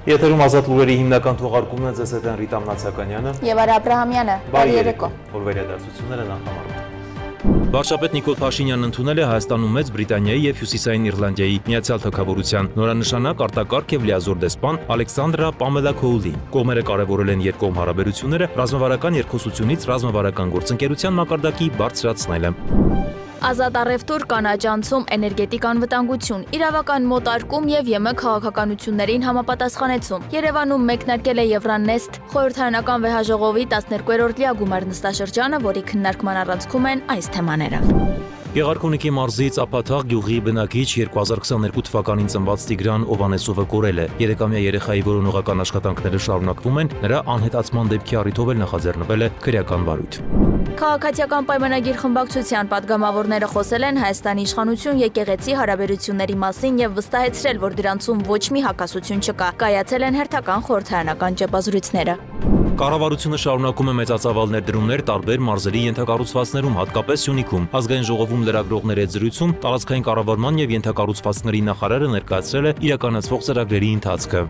Եթերում ազատ լուրերի հիմնական թողարկումն է, ձեզ հետ են Ռիտա Մնացականյանը և Արա Աբրահամյանը, բարի երեկո։ Օրվերադարձությունները նախամարում։ Վարչապետ Նիկոլ Փաշինյանն ընդունել է Հայաստանում Մեծ Բրիտանիայի և Հյուսիսային Իռլանդիայի Միացյալ Թագավորության նորանշանակ արտակարգ և լիազոր դեսպան Ալեքսանդրա Պամելա Քոուլին։ Կողմերը կարևորել են երկկողմ հարաբերությունները ռազմավարական երկխոսությունից ռազմավարական գործընկերության մակարդակի բարձրացնելը։ Ազատ առևտուր, կանաչ անցում, էներգետիկ անվտանգություն, իրավական մոտարկում և ԵՄ քաղաքականություններին համապատասխանեցում։ Երևանում մեկնարկել է Եվրանեստ խորհրդարանական վեհաժողովի 12-րդ լիագումար նստաշրջանը, որի քննարկման առանցքում են այս թեմաները։ Գեղարքունիքի մարզից Ափաթաղ գյուղի բնակիչ 2022 թվականին ծնված Տիգրան Օվանեսովը կորել է։ 3-ամյա երեխայի որոնողական աշխատանքները շարունակվում են, նրա անհետացման դեպքի առիթով էլ նախաձեռնվել է քրեական վարույթ։ Քաղաքացիական պայմանագիր խմբակցության падգամավորները խոսել են Հայաստանի իշխանություն եկեղեցի հարաբերությունների մասին և վստահեցրել, որ դրանցում ոչ մի հակասություն չկա։ Կայացել են հերթական խորհրդարանական ճեպազրույցները։ Կառավարությունը շարունակում է մեծածավալ ներդրումներ տարբեր մարզերի ենթակառուցվածքներում, հատկապես Սյունիքում։ Ազգային ժողովում լրագրողների հետ զրույցում տարածքային կառավարման և ենթակառուցվածքների նախարարը ներկայացրել է իրականացվող ծրագրերի ընթացքը։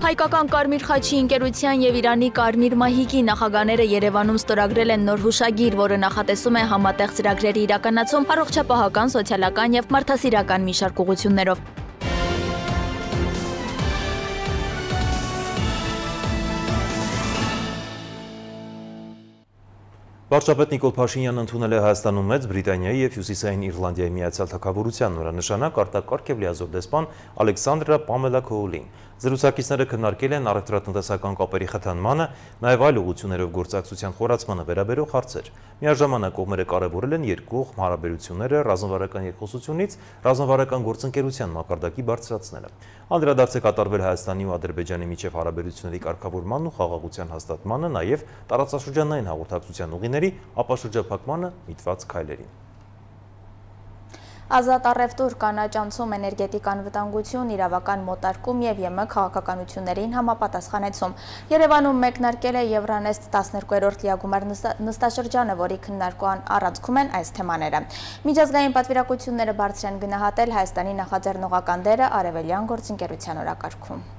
Հայկական Կարմիր խաչի ընկերության և Իրանի Կարմիր մահիկի նախագահները Երևանում ստորագրել են նոր հուշագիր, որը նախատեսում է համատեղ ծրագրերի իրականացում առողջապահական, սոցիալական և մարդասիրական մի շարք ուղղություններով։ Վարչապետ Նիկոլ Փաշինյանն ընդունել է Հայաստանում Մեծ Բրիտանիայի և Հյուսիսային Իռլանդիայի Միացյալ Թագավորության նորանշանակ արտակարգ և լիազոր դեսպան Ալեքսանդրա Պամելա Քոուլին։ Զրուցակիցները քննարկել են առևտրատնտեսական կապերի խթանմանը, նաև այլ ուղղություններով գործակցության խորացմանը վերաբերող հարցեր։ Միաժամանակ կողմերը կարևորել են երկկողմ հարաբերությունները ռազմավարական երկխոսությունից ռազմավարական գործընկերության մակարդակի բարձրացնելը։ Անդրադարձ է կատարվել Հայաստանի ու Ադրբեջանի միջև հարաբերությունների կարգավորմանն ու խաղաղության հաստատմանը, նաև տարածաշրջանային հաղորդակցության ուղիների ապաշրջափակմանը միտված քայլերին։ Ազատ առևտուր, կանաչ անցում, էներգետիկ անվտանգություն, իրավական մոտարկում և ԵՄ քաղաքականություններին համապատասխանեցում։ Երևանում մեկնարկել է Եվրանեստ 12-րդ լիագումար նստաշրջանը, որի քննարկման առանցքում են այս թեմաները։ Միջազգային պատվիրակությունները բարձր են գնահատել Հայաստանի նախաձեռնողական դերը արևելյան գործընկերության օրակարգում։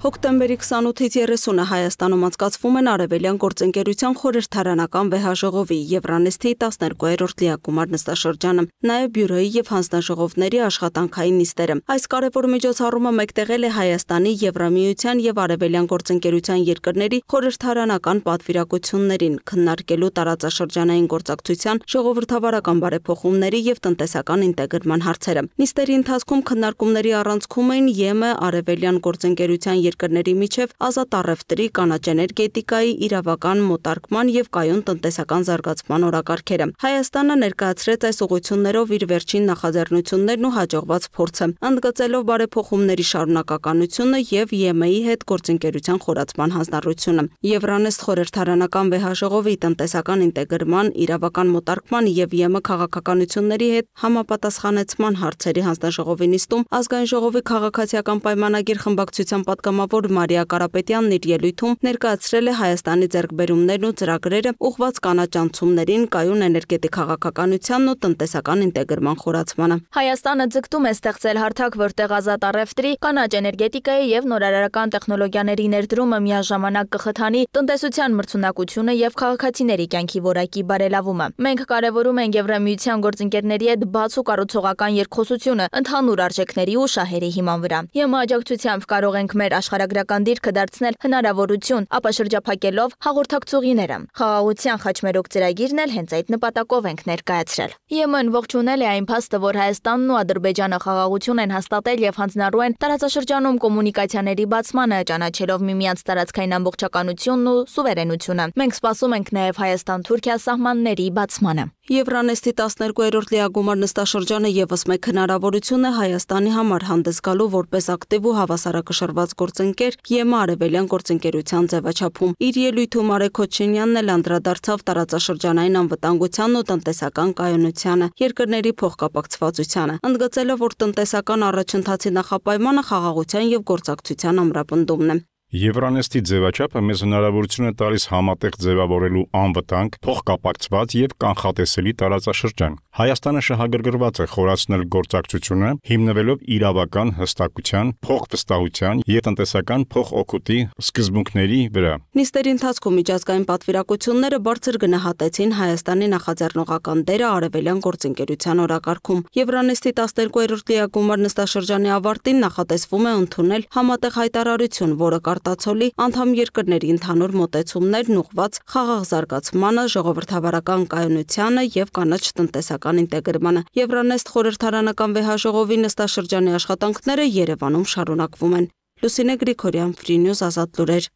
Հոկտեմբերի 28-ից 30-ը Հայաստանում անցկացվում են արևելյան գործընկերության խորհրդարանական վեհաժողովի Եվրանեստի 12-րդ լիագումար նստաշրջանը, նաև բյուրոյի և հանձնաժողովների աշխատանքային նիստերը։ Այս կարևոր միջոցառումը մեկտեղել է Հայաստանի, Եվրամիության և արևելյան գործընկերության երկրների խորհրդարանական պատվիրակություններին, քննարկելու տարածաշրջանային գործակցության, ժողովրդավարական բարեփոխումների և տնտեսական ինտեգրման հարցերը։ Նիստերի ընթացքում քննարկումների առանցքում էին ԵՄ արևելյան գործընկերության երկրների միջև ազատ առևտրի, կանաչ էներգետիկայի, իրավական մոտարկման և կայուն տնտեսական զարգացման օրակարգերը։ Հայաստանը ներկայացրեց այս ուղղություններով իր վերջին նախաձեռնություններն ու հաջողված փորձը, ընդգծելով բարեփոխումների շարունակականությունը և ԵՄ-ի հետ գործընկերության խորացման հանձնառությունը։ Եվրանեստ խորհրդարանական վեհաժողովի տնտեսական ինտեգրման, իրավական մոտարկման և ԵՄ քաղաքականությունների հետ համապատասխանեցման հարցերի հանձնաժողովի նիստում Ազգային ժողովի քաղաքացիական պայմանագիր խմբակցության պատգամավոր Մարիա Կարապետյանն իր ելույթում ներկայացրել է Հայաստանի ձեռքբերումներն ու ծրագրերը ուղղված կանաչ անցումներին, կայուն էներգետիկ քաղաքականությանն ու տնտեսական ինտեգրման խորացմանը։ Հայաստանը ձգտում է ստեղծել հարթակ, որտեղ ազատ առևտրի, կանաչ էներգետիկայի և նորարարական տեխնոլոգիաների ներդրումը միաժամանակ կխթանի տնտեսության մրցունակությունը և քաղաքացիների կյանքի որակի բարելավումը։ Մենք կարևորում ենք Եվրամիության գործընկերների հետ բաց ու կառուցողական երկխոսությունը ընդհանուր արժեքների ու շահերի հիման վրա։ ԵՄ աջակցությամբ կարող ենք մեր աշխարհագրական դիրքը դարձնել հնարավորություն, ապաշրջափակելով հաղորդակցուղիները։ Խաղաղության խաչմերուկ ծրագիրն էլ հենց այդ նպատակով ենք ներկայացրել։ ԵՄ-ն ողջունել է այն փաստը, որ Հայաստանն ու Ադրբեջանը խաղաղություն են հաստատել և հանձնառու են տարածաշրջանում կոմունիկացիաների բացմանը, ճանաչելով միմյանց տարածքային ամբողջականությունն ու սուվերենությունը։ Մենք սպասում ենք նաև Հայաստան-Թուրքիա սահմանների բացմանը։ Եվրանեստի 12-րդ լիագումար նստաշրջանը ևս մեկ հնարավորություն է Հայաստանի համար հանդես գալու որպես ակտիվ ու հավասարակշռված գործընկեր ԵՄ արևելյան գործընկերության ձևաչափում։ Իր ելույթում Արեգ Քոչինյանն էլ անդրադարձավ տարածաշրջանային անվտանգությանն ու տնտեսական կայունությանը, երկրների փոխկապակցվածությանը, ընդգծելով, որ տնտեսական առաջընթացի նախապայմանը խաղաղության և գործակցության ամրապնդումն է։ Եվրանեստի ձևաչափը մեզ հնարավորություն է տալիս համատեղ ձևավորելու անվտանգ, փոխկապակցված եւ կանխատեսելի տարածաշրջան։ Հայաստանը շահագրգռված է խորացնել գործակցությունը, հիմնվելով իրավական հստակության, փոխվստահության եւ տնտեսական փոխօգուտի սկզբունքների վրա։ Նիստերի ընթացքում միջազգային պատվիրակությունները բարձր գնահատեցին Հայաստանի նախաձեռնողական դերը արևելյան գործընկերության օրակարգում։ Եվրանեստի 12-րդ լիագումար նստաշրջանի ավարտին նախատեսվում է ընդունել համատեղ հայտարարություն, որը արտացոլի անդամ երկրների ընդհանուր մոտեցումներն ուղղված խաղաղ զարգացմանը, ժողովրդավարական կայունությանը եւ կանաչ տնտեսական ինտեգրմանը։ Եվրանեստ խորհրդարանական վեհաժողովի նստաշրջանի աշխատանքները Երևանում շարունակվում են։ Լուսինե Գրիգորյան, Free News, Ազատ լուրեր։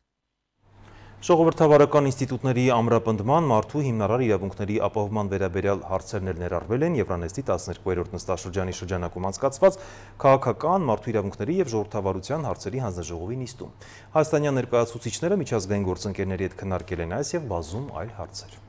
Ժողովրդավարական ինստիտուտների ամրապնդման, մարդու հիմնարար իրավունքների ապահովման վերաբերյալ հարցերն ներառվել են Եվրանեստի 12-րդ նստաշրջանի շրջանակում անցկացված քաղաքական, մարդու իրավունքների եւ ժողովրդավարության հարցերի հանձնաժողովի նիստում։ Հայաստանյան ներկայացուցիչները միջազգային գործընկերների հետ քննարկել են այս եւ բազում այլ հարցեր։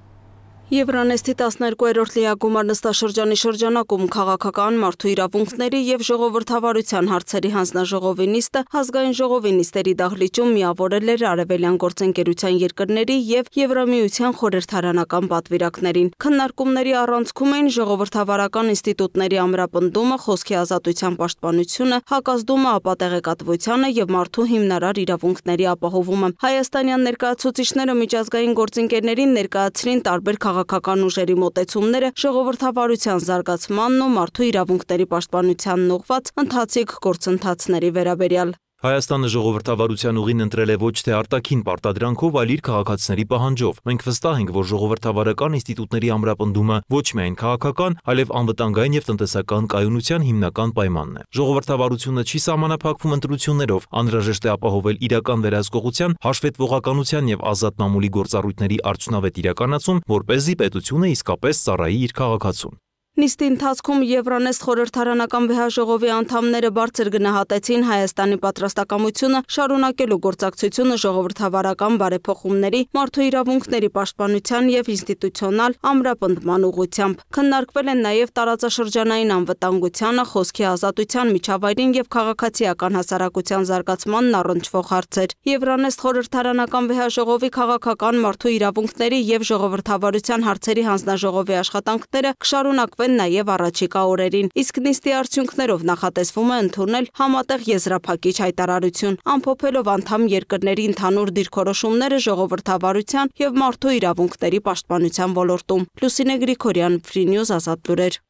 Եվրանեստի 12-րդ լիագումար նստաշրջանի շրջանակում քաղաքական, մարդու իրավունքների եւ ժողովրդավարության հարցերի հանձնաժողովի նիստը ազգային ժողովի նիստերի դահլիճում միավորել էր արևելյան գործընկերության երկրների եւ Եվրամիության խորհրդարանական պատվիրակներին։ Քննարկումների առանցքում էին ժողովրդավարական ինստիտուտների ամրապնդումը, խոսքի ազատության պաշտպանությունը, հակազդումը ապատեղեկատվությանը եւ մարդու հիմնարար իրավունքների ապահովումը։ Հայաստանյան ներկայացուցիչները միջազգային գործընկերներին ներկայացրին տարբեր քաղաքական ուժերի մոտեցումները ժողովրդավարության զարգացմանն ու մարդու իրավունքների պաշտպանությանն ուղղված ընթացիկ գործընթացների վերաբերյալ։ Հայաստանը ժողովրդավարության ուղին ընտրել է ոչ թե արտաքին պարտադրանքով, այլ իր քաղաքացիների պահանջով։ Մենք վստահ ենք, որ ժողովրդավարական ինստիտուտների ամրապնդումը ոչ միայն քաղաքական, այլև անվտանգային եւ տնտեսական կայունության հիմնական պայմանն է։ Ժողովրդավարությունը չի սահմանափակվում ընտրություններով, անհրաժեշտ է ապահովել իրական վերահսկողության, հաշվետվողականության եւ ազատ մամուլի գործառույթների արդյունավետ իրականացում, որպեսզի պետությունը իսկապես ծառայի իր քաղաքացուն։ Նիստի ընթացքում Եվրանեստ խորհրդարանական վեհաժողովի անդամները բարձր գնահատեցին Հայաստանի պատրաստակամությունը շարունակելու գործակցությունը ժողովրդավարական բարեփոխումների, մարդու իրավունքների պաշտպանության եւ ինստիտուցիոնալ ամրապնդման ուղղությամբ։ Քննարկվել են նաեւ տարածաշրջանային անվտանգությանը, խոսքի ազատության, միջավայրին եւ քաղաքացիական հասարակության զարգացմանն առնչվող հարցեր։ Եվրանեստ խորհրդարանական վեհաժողովի քաղաքական, մարդու իրավունքների եւ ժողովրդավարության հարցերի հանձնաժողովի աշխատանքները կշարունակվեն նաև առաջիկա օրերին, իսկ նիստի արդյունքներով նախատեսվում է ընդունել համատեղ եզրափակիչ հայտարարություն, ամփոփելով անդամ երկրների ընդհանուր դիրքորոշումները ժողովրդավարության եւ մարդու իրավունքների պաշտպանության ոլորտում։ Լուսինե Գրիգորյան, Free News, Ազատ լուրեր։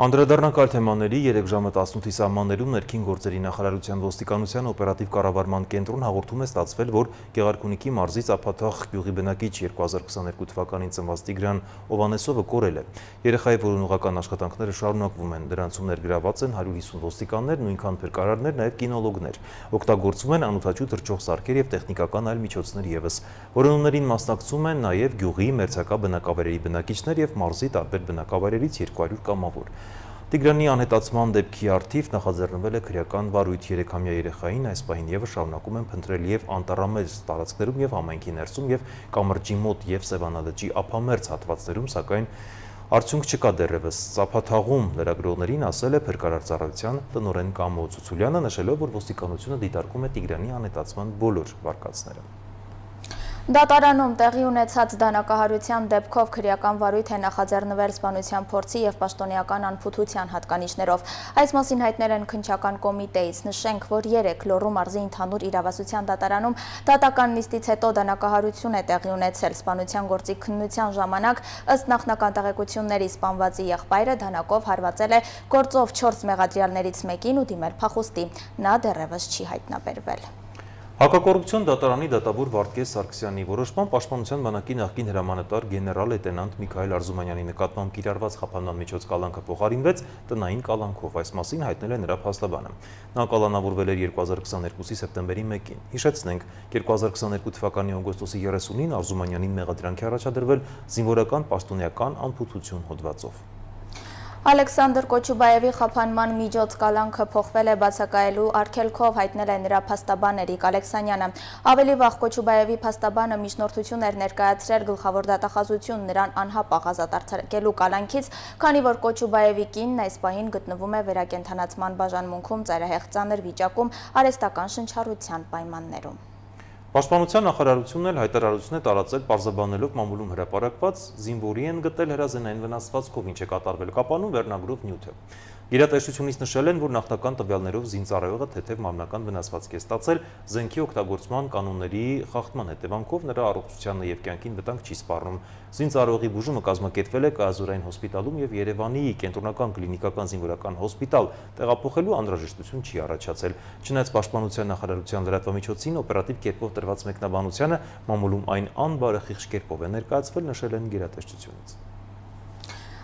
Անդրադառնանք այլ թեմաների 3 ժամը 18-ի սահմաններում ներքին գործերի նախարարության ոստիկանության օպերատիվ կառավարման կենտրոն հաղորդում է ստացվել, որ Գեղարքունիքի մարզից Ափաթաղ գյուղի բնակիչ 2022 թվականին ծնված Տիգրան Օվանեսովը կորել է։ Երեխայի որոնողական աշխատանքները շարունակվում են, դրանցում ներգրաված են 150 ոստիկաններ, նույնքան փրկարարներ, նաև կինոլոգներ։ Օգտագործվում են անօդաչու թռչող սարքեր եւ տեխնիկական այլ միջոցներ եւս։ Որոնումներին մասնակցում են նաև գյուղի մերձակա բնակավայրերի բնակիչներ եւ մարզի տարբեր բնակավայրերից 200 կամավոր։ Տիգրանի անհետացման դեպքի առթիվ նախաձեռնվել է քրեական վարույթ 3-ամյա երեխային այս պահին եւս շարունակում են փնտրել եւ անտառամերձ տարածքներում եւ համայնքի ներսում եւ կամրջի մոտ եւ Սևանալճի ափամերձ հատվածներում, սակայն արդյունք չկա դեռևս։ Ափաթաղում լրագրողներին ասել է փրկարար ծառայության տնօրեն Կամո Ցուցուլյանը, նշելով, որ ոստիկանությունը դիտարկում է Տիգրանի անհետացման բոլոր վարկածները։ Դատարանում տեղի ունեցած դանակահարության դեպքով քրեական վարույթ է նախաձեռնվել սպանության փորձի եւ պաշտոնեական անփութության հատկանիշներով։ Այս մասին հայտնել են քննչական կոմիտեից։ Նշենք, որ 3 Լոռու մարզի ընդհանուր իրավասության դատարանում դատական նիստից հետո դանակահարություն է տեղի ունեցել սպանության գործի քննության ժամանակ, ըստ նախնական տեղեկությունների սպանվածի եղբայրը դանակով հարվածել է գործով 4 մեղադրյալներից մեկին ու դիմել փախուստի։ Նա դեռևս չի հայտնաբերվել։ Հակակոռուպցիոն դատարանի դատավոր Վարդգես Սարգսյանի որոշմամբ պաշտպանության բանակի նախկին հրամանատար գեներալ լեյտենանտ Միքայել Արզումանյանի նկատմամբ կիրառված խափանման միջոց կալանքը փոխարինվեց տնային կալանքով։ Այս մասին հայտնել է նրա փաստաբանը։ Նա կալանավորվել էր 2022-ի սեպտեմբերի 1-ին։ Հիշեցնենք, 2022 թվականի օգոստոսի 30-ին Արզումանյանին մեղադրանք է առաջադրվել զինվորական պաշտոնեական անփութություն հոդվածով։ Ալեքսանդր Կոչուբաևի խափանման միջոց կալանքը փոխվել է բացակայելու արգելքով, հայտնել է նրա փաստաբան Էրիկ Ալեքսանյանը։ Ավելի վաղ Կոչուբաևի փաստաբանը միջնորդություն էր ներկայացրել գլխավոր դատախազություն նրան անհապաղ ազատ արձակելու կալանքից, քանի որ Կոչուբաևի կինն այս պահին գտնվում է վերակենդանացման բաժանմունքում ծայրահեղ ծանր վիճակում արհեստական շնչառության պայմաններում։ Պաշտպանության նախարարությունն էլ հայտարարություն է տարածել պարզաբանելով մամուլում հրապարակված զինվորի են գտել հրազենային վնասվածքով, ինչ է կատարվել կապանում վերնագրով նյութը։ Գերատեսչությունից նշել են, որ նախնական տվյալներով զինծառայողը թեթև մարմնական վնասվածք է ստացել, զենքի օգտագործման կանոնների խախտման հետևանքով նրա առողջությանը եւ կյանքին վտանգ չի սպառնում։ Զինծառայողի բուժումը կազմակերպվել է Կայազորային հոսպիտալում եւ Երևանի կենտրոնական կլինիկական զինվորական հոսպիտալ, տեղափոխելու անհրաժեշտություն չի առաջացել։ Չնայած Պաշտպանության նախարարության լրատվամիջոցին օպերատիվ կերպով տրված մեկնաբանությանը մամուլում այն անբարեխիղճ կերպով է ներկայացվել, նշել են գերատեսչությունից։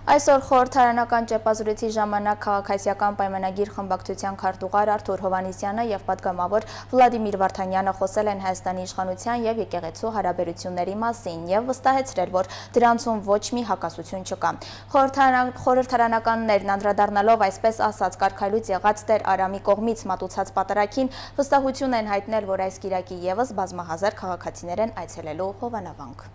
Այսօր խորհրդարանական ճեպազրույցի ժամանակ քաղաքացիական պայմանագիր խմբակցության քարտուղար Արթուր Հովհաննիսյանը եւ պատգամավոր Վլադիմիր Վարդանյանը խոսել են Հայաստանի իշխանության եւ եկեղեցու հարաբերությունների մասին եւ վստահեցրել, որ դրանցում ոչ մի հակասություն չկա։ Խորհրդարանականներն անդրադառնալով այսպես ասած կարգայլուց եղած Տեր Արամի կողմից մատուցած պատարագին վստահություն են հայտնել, որ այս կիրակի եւս բազմահազար քաղաքացիներ են այցելելու Հովանավանք։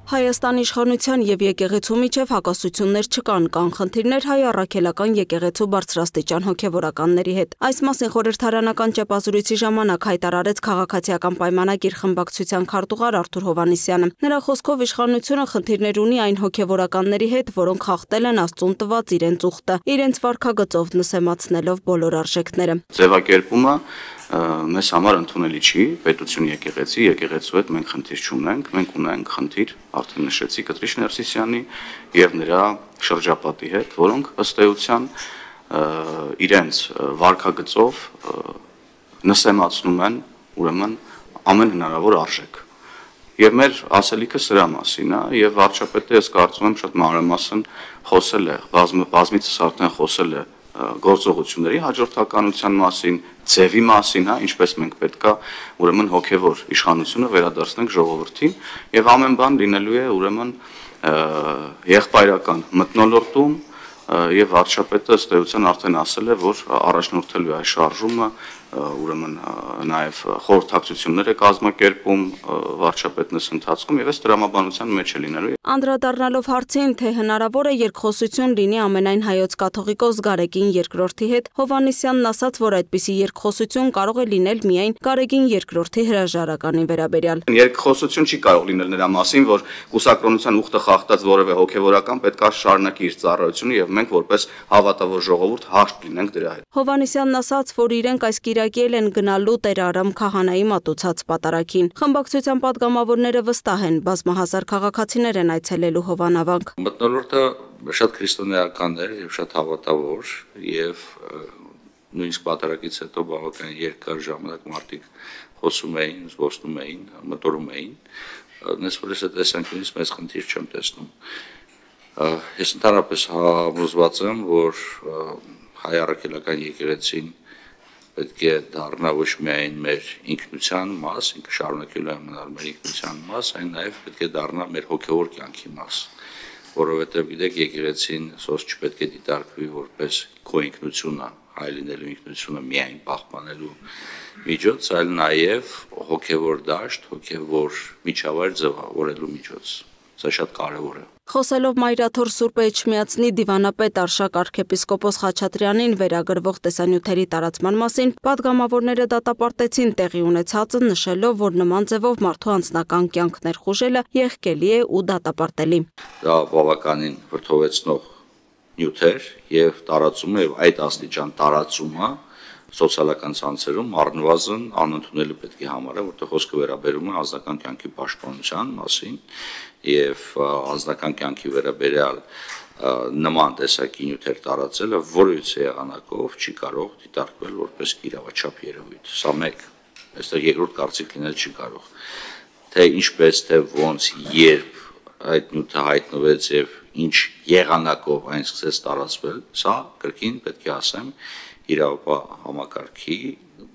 Հայաստանի իշխանության եւ եկեղեցու միջև հակասություններ չկան, կան խնդիրներ հայ առաքելական եկեղեցու բարձրաստիճան հոգևորականների հետ։ Այս մասին խորհրդարանական ճեպազրույցի ժամանակ հայտարարեց քաղաքացիական պայմանագիր խմբակցության քարտուղար Արթուր Հովհաննիսյանը։ Նրա խոսքով իշխանությունը խնդիրներ ունի այն հոգևորականների հետ, որոնք խախտել են Աստծուն տված իրենց ուխտը, իրենց վարքագծով նսեմացնելով բոլոր արժեքները։ Ձևակերպումը մեզ համար ընդունելի չի, պետություն եկեղեցու հետ մենք խնդիր չունենք, մենք ունենք խնդիր, արդեն նշեցի, Կտրիշ Ներսիսյանի եւ նրա շրջապատի հետ, որոնք ըստ էության իրենց վարքագծով նսեմացնում են ուրեմն ամեն հնարավոր արժեք։ Եվ մեր ասելիքը սրա մասին է, եւ վարչապետը ես կարծում եմ շատ մանրամասն խոսել է, բազմիցս արդեն խոսել է գործողությունների հաջորդականության մասին, ձևի մասին, ինչպես մենք պետք է ուրեմն հոգևոր իշխանությունը վերադարձնենք ժողովրդին եւ ամեն բան լինելու է ուրեմն եղբայրական մթնոլորտում եւ վարչապետը ըստ էության արդեն ասել է, որ առաջնորդելու է այս շարժումը, ուրեմն նաեւ խորհրդակցություններ է կազմակերպում վարչապետն այս ընթացքում եւ այս դրամաբանության մեջ է լինելու։ Անդրադառնալով հարցին, թե հնարավոր է երկխոսություն լինի ամենայն հայոց կաթողիկոս Գարեգին II-ի հետ, Հովհաննիսյանն ասաց, որ այդպիսի երկխոսություն կարող է լինել միայն Գարեգին II-ի հրաժարականի վերաբերյալ։ Երկխոսություն չի կարող լինել նրա մասին, որ կուսակրոնության ուխտը խախտած որևէ հոգևորական պետք է շարունակի իր ծառայությունը եւ մենք որպես հավատավոր ժողովուրդ հաշտ լինենք դրա հետ։ Հովհաննիսյանն ասաց, որ իրենք այս կիրակել են գնալու Տեր Արամ քահանայի մատուցած պատարագին։ Խմբակցության պատգամավորները վստահ են, բազմահազար քաղաքացիներ են այցելելու Հովանավանք։ Մթնոլորտը շատ քրիստոնեական էր եւ շատ հավատավոր եւ նույնիսկ պատարագից հետո բավական երկար ժամանակ մարդիկ խոսում էին, զբոսնում էին, մտորում էին։ Նես որ այս տեսանկյունից մեծ խնդիր չեմ տեսնում։ Ես ընդհանրապես համոզված եմ, որ հայ առաքելական եկեղեցին պետք է դառնա ոչ միայն մեր ինքնության մաս, ինքը շարունակելու է մնալ մեր ինքնության մաս, այլ նաև պետք է դառնա մեր հոգևոր կյանքի մաս, որովհետև գիտեք եկեղեցին սոս չպետք է դիտարկվի որպես քո ինքնությունը, հայ լինելու ինքնությունը միայն պահպանելու միջոց, այլ նաև հոգևոր դաշտ, հոգևոր միջավայր ձևավորելու միջոց։ Սա շատ կարևոր է։ Խոսելով Մայրաթոր Սուրբ Էջմիածնի դիվանապետ Արշակ արքեպիսկոպոս Խաչատրյանին վերագրվող տեսանյութերի տարածման մասին, պատգամավորները դատապարտեցին տեղի ունեցածը, նշելով, որ նման ձևով մարդու անձնական կյանք ներխուժելը եղկելի է ու դատապարտելի։ Դա բավականին վրդովեցնող նյութ էր եւ տարածումը եւ այդ աստիճան տարածումը սոցիալական ցանցերում առնվազն անընդունելի պետք է համարել, որտեղ խոսքը վերաբերում է անձնական կյանքի պաշտպանության մասին եւ անձնական կյանքի վերաբերյալ նման տեսակի նյութեր տարածելը որևիցե եղանակով չի կարող դիտարկվել որպես իրավաչափ երևույթ։ Սա մեկ, այստեղ երկրորդ կարծիք լինել չի կարող։ Թե ինչպես, թե ոնց, երբ այդ նյութը հայտնվեց եւ ինչ եղանակով այն սկսեց տարածվել, սա կրկին պետք է ասեմ իրավապահ համակարգի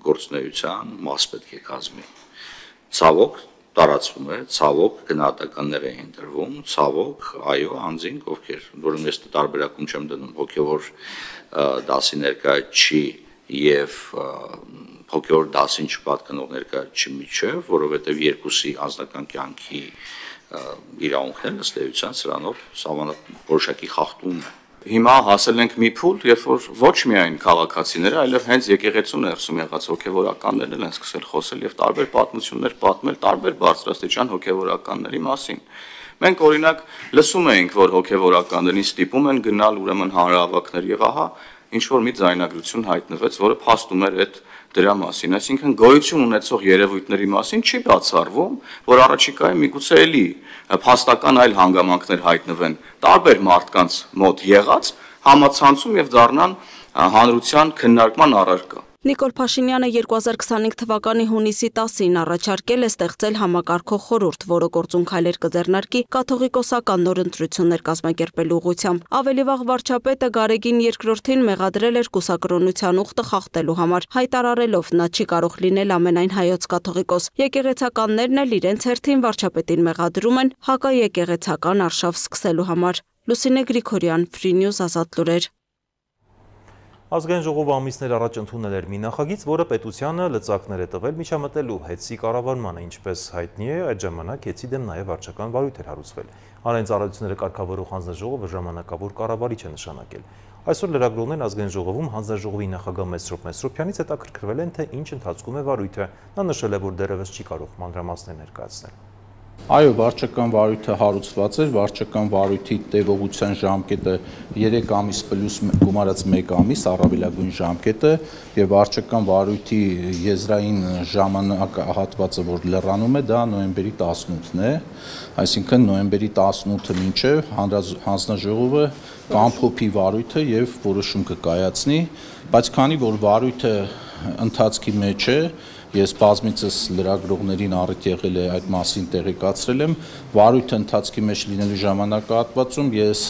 գործունեության մաս պետք է կազմի։ Ցավոք, տարածվում է, ցավոք գնահատականներ էին դրվում, ցավոք, այո, անձինք, ովքեր, որում ես տարբերակում չեմ դնում հոգևոր դասի ներկա չի եւ հոգևոր դասին չպատկանող ներկա չի միջև, որովհետեւ երկուսի անձնական կյանքի իրավունքներն ըստ էության սրանով որոշակի խախտում է։ Հիմա հասել ենք մի փուլ, երբ որ ոչ միայն քաղաքացիները, այլև հենց եկեղեցու ներսում եղած հոգևորականներն են սկսել խոսել եւ տարբեր պատմություններ պատմել տարբեր բարձրաստիճան հոգևորականների մասին։ Մենք օրինակ լսում էինք, որ հոգևորականներին ստիպում են գնալ ուրեմն հանրահավաքներ եւ ահա ինչ որ մի ձայնագրություն հայտնվեց, որը փաստում էր այդ դրա մասին, այսինքն գոյություն ունեցող երևույթների մասին չի բացառվում, որ առաջիկայում միգուցե էլի փաստական այլ հանգամանքներ հայտնվեն տարբեր մարդկանց մոտ եղած համացանցում եւ դառնան հանրության քննարկման առարկա։ Նիկոլ Փաշինյանը 2025 թվականի հունիսի 10-ին առաջարկել է ստեղծել համակարգող խորհուրդ, որը գործուն քայլեր կձեռնարկի կաթողիկոսական նոր ընտրություններ կազմակերպելու ուղղությամբ։ Ավելի վաղ վարչապետը Գարեգին II-ին մեղադրել էր կուսակրոնության ուխտը խախտելու համար, հայտարարելով նա չի կարող լինել ամենայն հայոց կաթողիկոս։ Եկեղեցականներն էլ իրենց հերթին վարչապետին մեղադրում են հակաեկեղեցական արշավ սկսելու համար։ Լուսինե Գրիգորյան, Free News, Ազատ լուրեր։ Ազգային ժողովը ամիսներ առաջ ընդունել էր մի նախագիծ, որը պետությանը լծակներ է տվել միջամտելու ՀԵՑ-ի կառավարմանը, ինչպես հայտնի է, այդ ժամանակ ՀԵՑ-ի դեմ նաև վարչական վարույթ էր հարուցվել։ Հանրային ծառայությունները կարգավորող հանձնաժողովը ժամանակավոր կառավարիչ է նշանակել։ Այսօր լրագրողներն Ազգային ժողովում հանձնաժողովի նախագահ Մեսրոպ Մեսրոպյանից հետաքրքրվել են, թե ինչ ընթացքում է վարույթը։ Նա նշել է, որ դեռևս չի կարող մանրամասներ ներկայացնել։ Այո, վարչական վարույթը հարուցված էր, վարչական վարույթի տևողության ժամկետը 3 ամիս պլյուս գումարած 1 ամիս, առավելագույն ժամկետը, եւ վարչական վարույթի եզրային ժամանակահատվածը, որ լրանում է, դա նոյեմբերի 18-ն է, այսինքն նոյեմբերի 18-ը մինչև հանձնաժողովը կամփոփի վարույթը եւ որոշում կկայացնի, բայց քանի որ վարույթը ընթացքի մեջ է, ես բազմիցս լրագրողներին առիթ եղել է այդ մասին տեղեկացրել եմ, վարույթը ընթացքի մեջ լինելու ժամանակահատվածում ես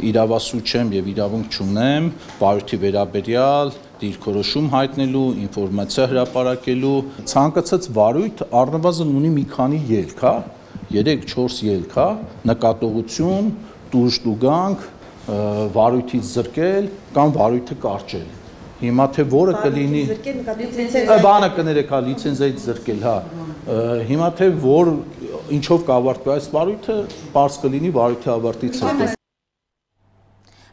իրավասու չեմ եւ իրավունք չունեմ վարույթի վերաբերյալ դիրքորոշում հայտնելու, ինֆորմացիա հրապարակելու, ցանկացած վարույթ առնվազն ունի մի քանի ելք, 3-4 ելք, նկատողություն, տուժտուգանք, վարույթից զրկել կամ վարույթը կարճել։ Հիմա թե որը կլինի բանը կներեք, հա, լիցենզիայից զրկել, հա, հիմա թե որ ինչով կավարտվի այս վարույթը, պարզ կլինի վարույթի ավարտից հետո։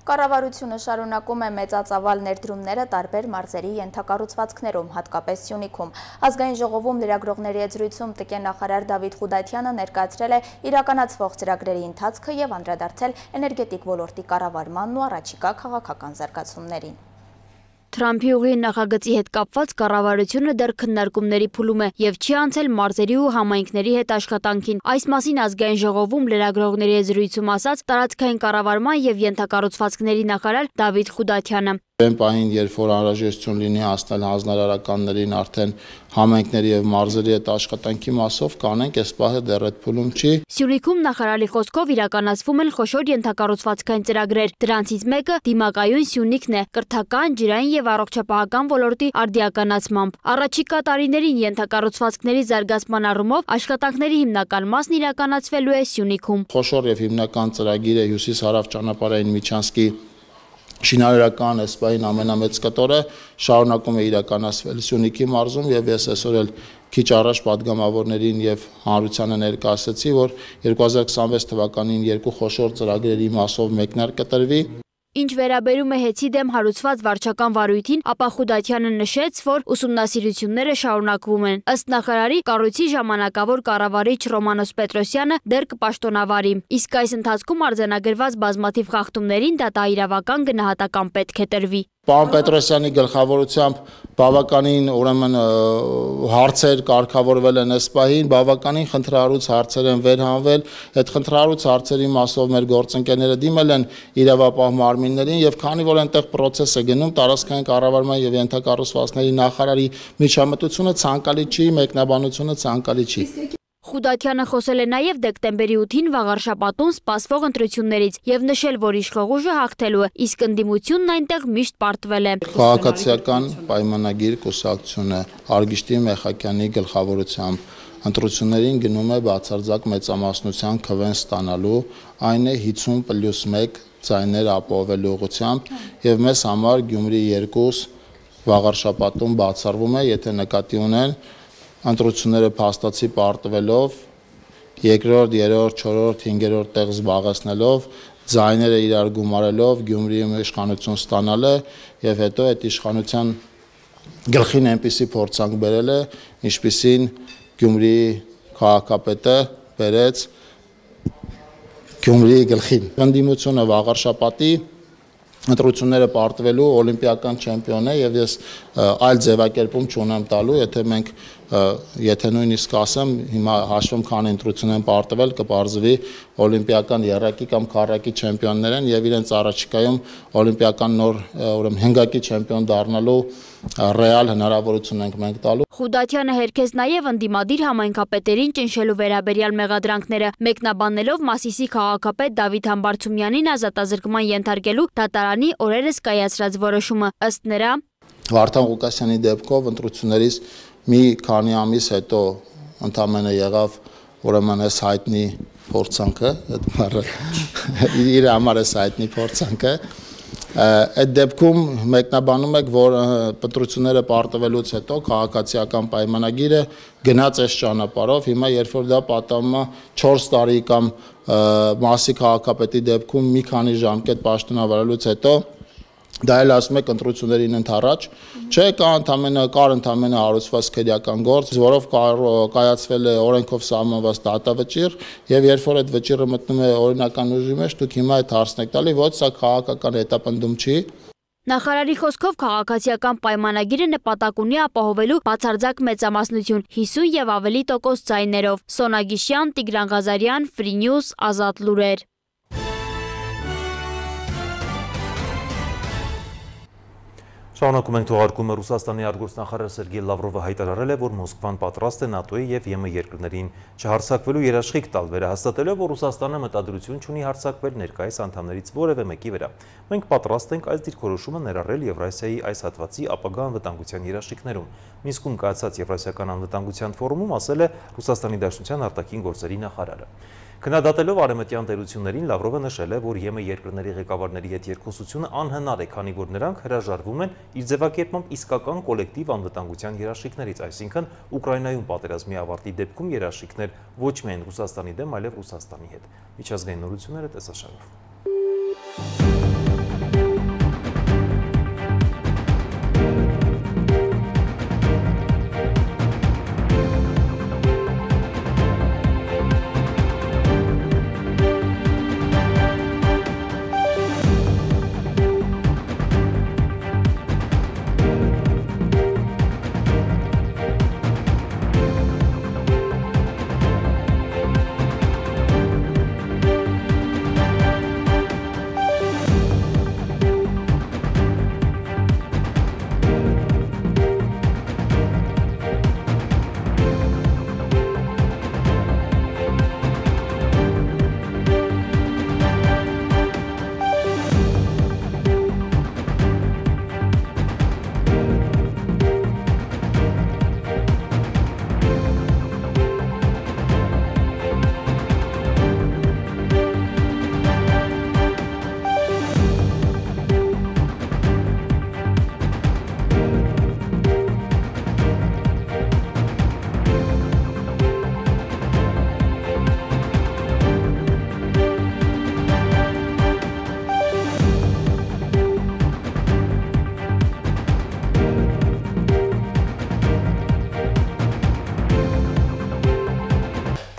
Կառավարությունը շարունակում է մեծածավալ ներդրումները տարբեր մարզերի ենթակառուցվածքներում, հատկապես Սյունիքում։ Ազգային ժողովում լրագրողների հետ զրույցում ՏԿ նախարար Դավիթ Խուդայթյանը ներկայացրել է իրականացվող ծրագրերի ընթացքը եւ անդրադարձել էներգետիկ ոլորտի կառավարմանն ու առաջիկա քաղաքական զարգացումներին։ Թրամփի ուղի նախագծի հետ կապված կառավարությունը դեռ քննարկումների փուլում է եւ չի անցել մարզերի ու համայնքների հետ աշխատանքին։ Այս մասին Ազգային ժողովում լրագրողների հետ զրույցում ասաց տարածքային կառավարման եւ ենթակառուցվածքների նախարար Դավիթ Խուդայթյանը։ Այն պահին, երբ որ անհրաժեշտություն լինի հասնել հանձնարարականներին արդեն համայնքների եւ մարզերի հետ աշխատանքի մասով կանենք, այս պահը դեռ այդ փուլում չի։ Սյունիքում նախարարի խոսքով իրականացվում են խոշոր ենթակառուցվածքային ծրագրեր։ Դրանցից մեկը դիմակայուն Սյունիքն է, կրթական, ջրային եւ առողջապահական ոլորտի արդիականացմամբ։ Առաջիկա տարիներին ենթակառուցվածքների զարգացման առումով աշխատանքների հիմնական մասն իրականացվելու է Սյունիքում։ Խոշոր եւ հիմնական ծրագիրը հյուսիս-հարավ ճանապարհային միջանցքի շինարարական էսպային ամենամեծ կտորը շարունակում է իրականացվել Սյունիքի մարզում եւ ես այսօր էլ քիչ առաջ падգամավորներին եւ հանրությանը ներկայացրեցի, որ 2026 թվականին երկու խոշոր ծրագրերի մասով մեկնարկ կտրվի։ Ինչ վերաբերում է ՀԵՑ-ի դեմ հարուցված վարչական վարույթին, ապա Խուդայթյանը նշեց, որ ուսումնասիրությունները շարունակվում են։ Ըստ նախարարի, կառույցի ժամանակավոր կառավարիչ Ռոմանոս Պետրոսյանը դեռ կպաշտոնավարի։ Իսկ այս ընթացքում արձանագրված բազմաթիվ խախտումներին դատաիրավական գնահատական պետք է տրվի։ Պարոն Պետրոսյանի գլխավորությամբ բավականին ուրեմն հարցեր կարգավորվել են այս պահին, բավականին խնդրահարույց հարցեր են վերհանվել, այդ խնդրահարույց հարցերի մասով մեր գործընկերները դիմել են իրավապահ մարմիններին եւ քանի որ այնտեղ process է գնում, տարածքային կառավարման եւ ենթակառուցվածքների նախարարի միջամտությունը ցանկալի չի, մեկնաբանությունը ցանկալի չի։ Խուդատյանը խոսել է նաև դեկտեմբերի 8-ին վաղարշաբաթուն սպասվող ընտրություններից եւ նշել, որ իշխող հաղթելու է, իսկ ընդդիմությունն այնտեղ միշտ պարտվել է։ Քաղաքացիական պայմանագիր կուսակցությունը Արգիշտի Մեխակյանի գլխավորությամբ ընտրություններին գնում է բացարձակ մեծամասնության քվեն ստանալու, այն է 50+1 ձայներ ապահովելու ուղղությամբ եւ մեզ համար Գյումրի 2 վաղարշաբաթում բացառվում է, եթե նկատի ունեն ընտրությունները փաստացի պարտվելով, երկրորդ, երրորդ, չորրորդ, հինգերորդ տեղ զբաղեցնելով, ձայները իրար գումարելով Գյումրիում իշխանություն ստանալը եւ հետո այդ իշխանության գլխին այնպիսի փորձանք բերել է, ինչպիսին Գյումրիի քաղաքապետը բերեց Գյումրիի գլխին։ Ընդդիմությունը վաղարշաբաթի ընտրությունները պարտվելու օլիմպիական չեմպիոն է եւ ես այլ ձևակերպում չունեմ տալու, եթե նույնիսկ ասեմ հիմա հաշվում քանի ընտրություն են պարտվել, կպարզվի օլիմպիական եռակի կամ քառակի չեմպիոններ են եւ իրենց առաջիկայում օլիմպիական նոր ուրեմն հնգակի չեմպիոն դառնալու ռեալ հնարավորություն ենք մենք տալու։ Խուդատյանը հերքեց նաև ընդդիմադիր համայնքապետերին ճնշելու վերաբերյալ մեղադրանքները, մեկնաբանելով Մասիսի քաղաքապետ Դավիթ Համբարձումյանին ազատազրկման ենթարկելու դատարանի օրերս կայացրած որոշումը, ըստ նրա Վարդան Ղուկասյանի դեպքով ընտրություններից մի քանի ամիս հետո ընդամենը եղավ ուրեմն այս հայտնի փորձանքը, այդ բառը իր համար էս հայտնի փորձանքը այդ դեպքում մեկնաբանում եք, որ ընտրությունները պարտվելուց հետո քաղաքացիական պայմանագիրը գնաց այս ճանապարհով, հիմա երբ որ դա պատահում է 4 տարի կամ Մասի քաղաքապետի դեպքում մի քանի ժամկետ պաշտոնավարելուց հետո դա էլ ասում եք ընտրություններին ընդառաջ, չէ, կար ընդամենը հարուցված քրեական գործ, որով կայացվել է օրենքով սահմանված դատավճիռ, եւ երբ որ այդ վճիռը մտնում է օրինական ուժի մեջ, դուք հիմա այդ հարցն եք տալի, ոչ սա քաղաքական հետապնդում չի։ Նախարարի խոսքով քաղաքացիական պայմանագիրը նպատակ ունի ապահովելու բացարձակ մեծամասնություն 50 եւ ավելի տոկոս ձայներով։ Սոնա Գիշյան, Տիգրան Ղազարյան, Free News, Ազատ լուրեր։ Շարունակում ենք թողարկումը Ռուսաստանի արտգործնախարար Սերգեյ Լավրովը հայտարարել է, որ Մոսկվան պատրաստ է ՆԱՏՕ-ի եւ ԵՄ երկրներին չհարձակվելու երաշխիք տալ, վերահաստատելով, որ Ռուսաստանը մտադրություն չունի հարձակվել ներկայիս անդամներից որևէ մեկի վրա։ Մենք պատրաստ ենք այս դիրքորոշումը ներառել Եվրասիայի այս հատվածի ապագա անվտանգության երաշխիքներում։ Մինսկում կայացած Եվրասիական անվտանգության ֆորումում ասել է Ռուսաստանի Դաշնության արտաքին գործերի նախարարը։ Քննադատելով արևմտյան տերություններին Լավրովը նշել է, որ ԵՄ երկրների ղեկավարների հետ երկխոսությունը անհնար է, քանի որ նրանք հրաժարվում են իր ձևակերպմամբ իսկական կոլեկտիվ անվտանգության երաշխիքներից, այսինքն Ուկրաինայում պատերազմի ավարտի դեպքում երաշխիքներ ոչ միայն Ռուսաստանի դեմ, այլև Ռուսաստանի հետ։ Միջազգային նորությունները տեսաշարով։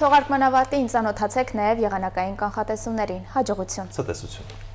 Թողարկման ավարտին ծանոթացեք նաև եղանակային կանխատեսումներին։ Հաջողություն։ Ցտեսություն։